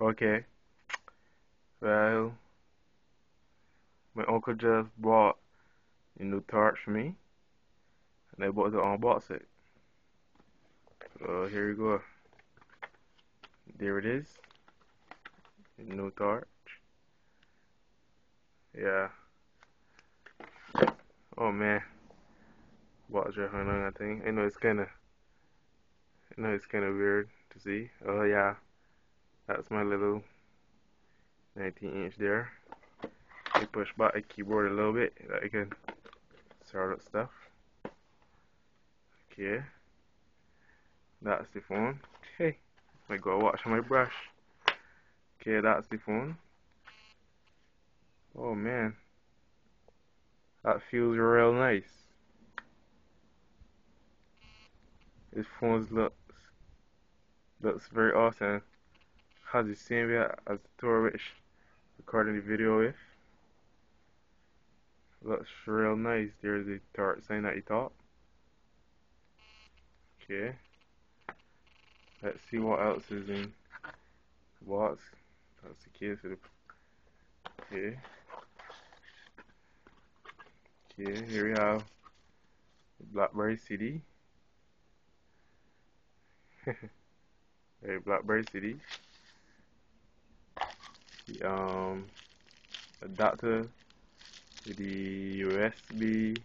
Okay, well, my uncle just bought a new torch for me, and I bought to unbox it. So here you go. There it is, a new torch. Yeah. Oh man, box right on that thing. I know it's kind of weird to see. Oh yeah, that's my little 19-inch there. I push back the keyboard a little bit, that I can start up stuff. Okay, that's the phone. Hey, I gotta wash my brush. Okay, that's the phone. Oh man, that feels real nice. This phone looks very awesome. Has the same way as the tour which recording the video with. Looks real nice. There's the torch sign at the top. Okay, let's see what else is in the box. That's the case of the. Okay, okay. Here we have the BlackBerry CD. Hey, BlackBerry CD. The adapter to the USB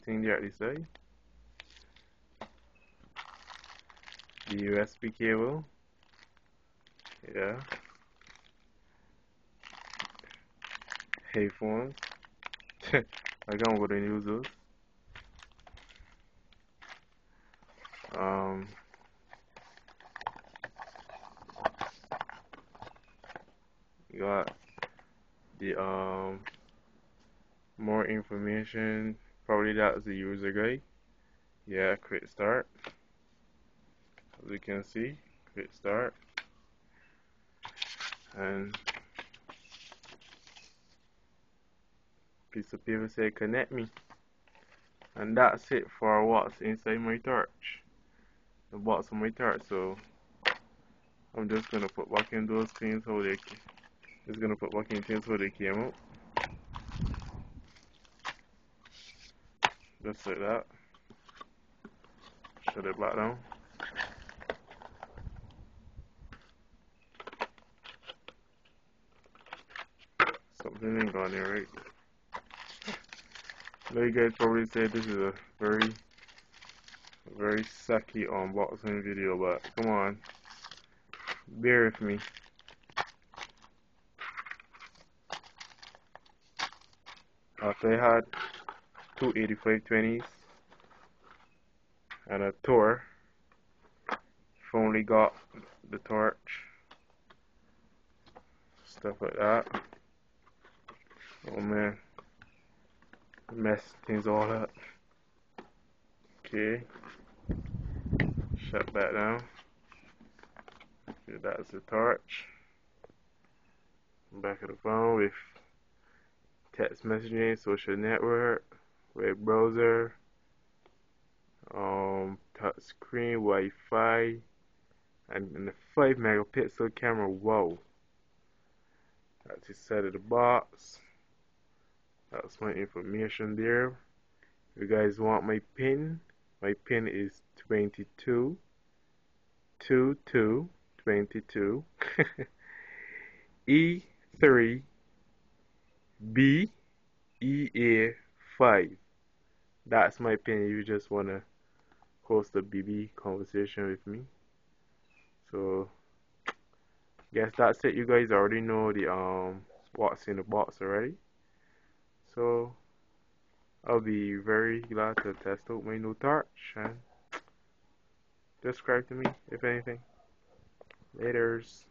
thing there at the side. The USB cable. Yeah. Headphones. I can't go to use those. Um, you got the more information. Probably that's the user guide. Yeah, quick start. As you can see, quick start. And piece of paper say connect me. And that's it for what's inside my torch. The box of my torch. So I'm just gonna put back in those things how they just gonna put back in things how they came out. Just like that. Shut it back down. Something ain't gone there, right? Now you guys probably say this is a very sucky unboxing video, but come on, bear with me. After I had two 8520s and a tour, finally got the torch, stuff like that. Oh man, mess things all up. Okay, shut that down. Okay, that's the torch. Back of the phone with text messaging, social network, web browser, touch screen, Wi-Fi, and the 5 megapixel camera. Whoa, that's the side of the box. That's my information there. If you guys want my pin is 22 22 22 E3 B EA 5. That's my pin if you just wanna host a BB conversation with me. So guess that's it. You guys already know the what's in the box already. So I'll be very glad to test out my new torch and subscribe to me if anything. Laters.